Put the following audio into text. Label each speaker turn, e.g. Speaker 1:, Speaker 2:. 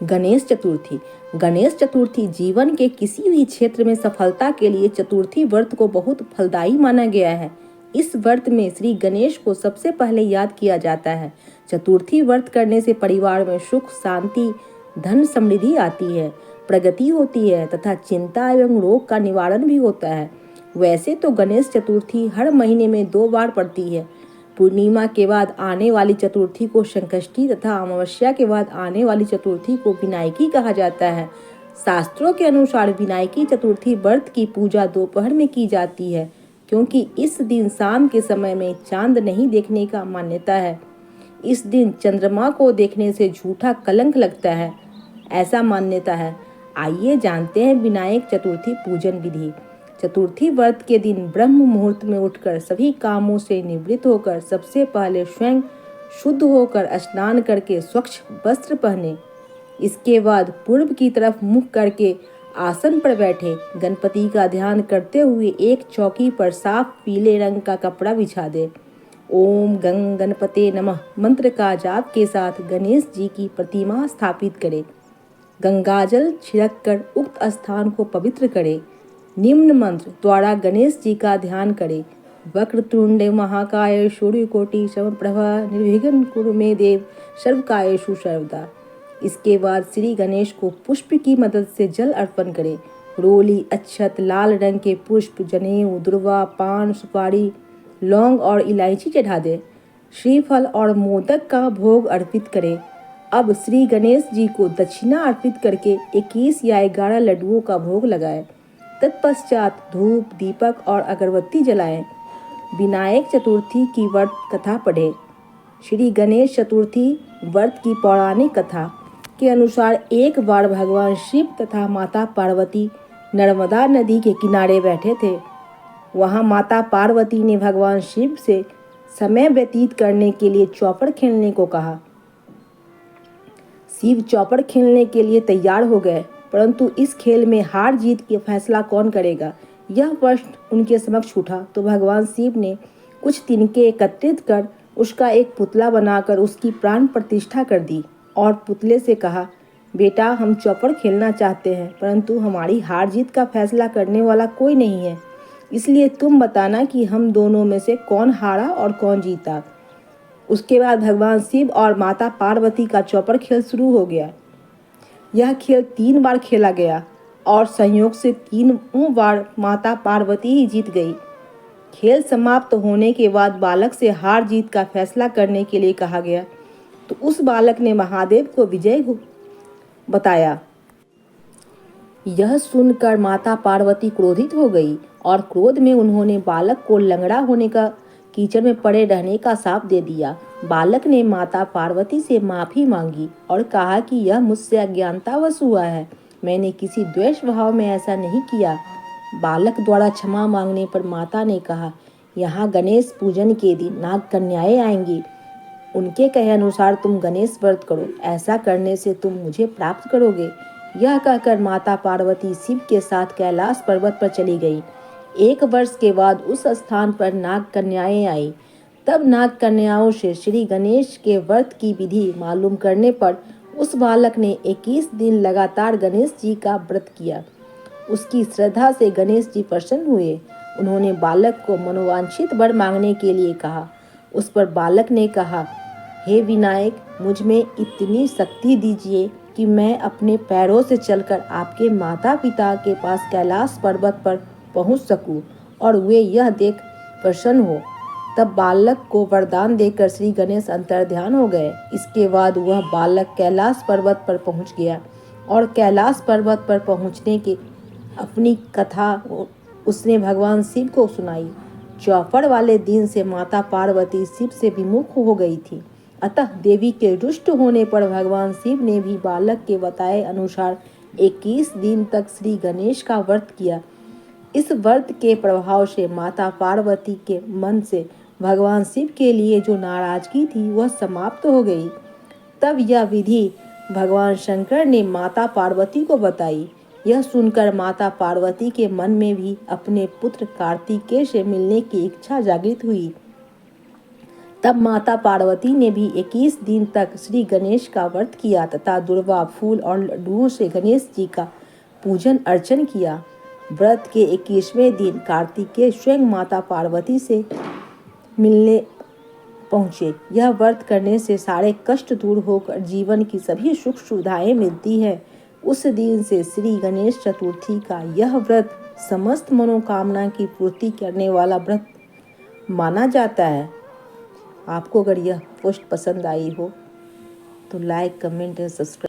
Speaker 1: गणेश चतुर्थी। गणेश चतुर्थी जीवन के किसी भी क्षेत्र में सफलता के लिए चतुर्थी व्रत को बहुत फलदायी माना गया है। इस व्रत में श्री गणेश को सबसे पहले याद किया जाता है। चतुर्थी व्रत करने से परिवार में सुख, शांति, धन समृद्धि आती है, प्रगति होती है तथा चिंता एवं रोग का निवारण भी होता है। वैसे तो गणेश चतुर्थी हर महीने में 2 बार पड़ती है। पूर्णिमा के बाद आने वाली चतुर्थी को संकष्टी तथा अमावस्या के बाद आने वाली चतुर्थी को विनायकी कहा जाता है। शास्त्रों के अनुसार विनायकी चतुर्थी व्रत की पूजा दोपहर में की जाती है, क्योंकि इस दिन शाम के समय में चांद नहीं देखने का मान्यता है। इस दिन चंद्रमा को देखने से झूठा कलंक लगता है, ऐसा मान्यता है। आइए जानते हैं विनायक चतुर्थी पूजन विधि। चतुर्थी व्रत के दिन ब्रह्म मुहूर्त में उठकर सभी कामों से निवृत्त होकर सबसे पहले स्वयं शुद्ध होकर स्नान करके स्वच्छ वस्त्र पहने। इसके बाद पूर्व की तरफ मुख करके आसन पर बैठे गणपति का ध्यान करते हुए एक चौकी पर साफ पीले रंग का कपड़ा बिछा दे। ओम गंग गणपते नमः मंत्र का जाप के साथ गणेश जी की प्रतिमा स्थापित करें। गंगाजल छिड़क कर उक्त स्थान को पवित्र करें। निम्न मंत्र द्वारा गणेश जी का ध्यान करें। वक्रतुंड महाकाय सूर्यकोटि समप्रभा निर्विघ्नं कुरु मे देव सर्वकार्येषु सर्वदा। इसके बाद श्री गणेश को पुष्प की मदद से जल अर्पण करें। रोली, अक्षत, लाल रंग के पुष्प, जनेऊ, दुर्वा, पान, सुपारी, लौंग और इलायची चढ़ा दें। श्रीफल और मोदक का भोग अर्पित करें। अब श्री गणेश जी को दक्षिणा अर्पित करके 21 या 11 लड्डुओं का भोग लगाएं। तत्पश्चात धूप, दीपक और अगरबत्ती जलाएं। विनायक चतुर्थी की व्रत कथा पढ़ें। श्री गणेश चतुर्थी व्रत की पौराणिक कथा के अनुसार एक बार भगवान शिव तथा माता पार्वती नर्मदा नदी के किनारे बैठे थे। वहां माता पार्वती ने भगवान शिव से समय व्यतीत करने के लिए चौपड़ खेलने को कहा। शिव चौपड़ खेलने के लिए तैयार हो गए, परंतु इस खेल में हार जीत का फैसला कौन करेगा, यह प्रश्न उनके समक्ष उठा तो भगवान शिव ने कुछ तिनके एकत्रित कर उसका एक पुतला बनाकर उसकी प्राण प्रतिष्ठा कर दी और पुतले से कहा, बेटा, हम चौपड़ खेलना चाहते हैं, परंतु हमारी हार जीत का फैसला करने वाला कोई नहीं है, इसलिए तुम बताना कि हम दोनों में से कौन हारा और कौन जीता। उसके बाद भगवान शिव और माता पार्वती का चौपड़ खेल शुरू हो गया। यह खेल 3 बार खेला गया और संयोग से 3 बार माता पार्वती ही जीत गई। खेल समाप्त होने के बाद बालक से हार जीत का फैसला करने के लिए कहा गया, तो उस बालक ने महादेव को विजय बताया। यह सुनकर माता पार्वती क्रोधित हो गई और क्रोध में उन्होंने बालक को लंगड़ा होने का, कीचड़ में पड़े रहने का शाप दे दिया। बालक ने माता पार्वती से माफी मांगी और कहा कि यह मुझसे अज्ञानतावश हुआ है, मैंने किसी द्वेष भाव में ऐसा नहीं किया। बालक द्वारा क्षमा मांगने पर माता ने कहा, यहाँ गणेश पूजन के दिन नाग कन्याएं आएंगी, उनके कहे अनुसार तुम गणेश व्रत करो, ऐसा करने से तुम मुझे प्राप्त करोगे। यह कहकर माता पार्वती शिव के साथ कैलाश पर्वत पर चली गई। 1 वर्ष के बाद उस स्थान पर नाग कन्याएं आई। तब नाग कन्याओं से श्री गणेश के व्रत की विधि मालूम करने पर उस बालक ने 21 दिन लगातार गणेश जी का व्रत किया। उसकी श्रद्धा से गणेश जी प्रसन्न हुए। उन्होंने बालक को मनोवांछित वर मांगने के लिए कहा। उस पर बालक ने कहा, हे विनायक, मुझ में इतनी शक्ति दीजिए कि मैं अपने पैरों से चलकर आपके माता पिता के पास कैलाश पर्वत पर पहुंच सकूं और वे यह देख प्रसन्न हो। तब बालक को वरदान देकर श्री गणेश अंतर्ध्यान हो गए। इसके बाद वह बालक कैलाश पर्वत पर पहुंच गया और कैलाश पर्वत पर पहुंचने की अपनी कथा उसने भगवान शिव को सुनाई। चौपड़ वाले दिन से माता पार्वती शिव से विमुख हो गई थी, अतः देवी के रुष्ट होने पर भगवान शिव ने भी बालक के बताए अनुसार 21 दिन तक श्री गणेश का व्रत किया। इस व्रत के प्रभाव से माता पार्वती के मन से भगवान शिव के लिए जो नाराजगी थी वह समाप्त हो गई। तब यह विधि भगवान शंकर ने माता पार्वती को बताई। यह सुनकर माता पार्वती के मन में भी अपने पुत्र कार्तिकेय से मिलने की इच्छा जागृत हुई। तब माता पार्वती ने भी 21 दिन तक श्री गणेश का व्रत किया तथा दुर्वा फूल और लड्डुओं से गणेश जी का पूजन अर्चन किया। व्रत के 21वें दिन कार्तिकेय स्वयं माता पार्वती से मिलने पहुँचे। यह व्रत करने से सारे कष्ट दूर होकर जीवन की सभी सुख सुविधाएं मिलती है। उस दिन से श्री गणेश चतुर्थी का यह व्रत समस्त मनोकामना की पूर्ति करने वाला व्रत माना जाता है। आपको अगर यह पोस्ट पसंद आई हो तो लाइक, कमेंट और सब्सक्राइब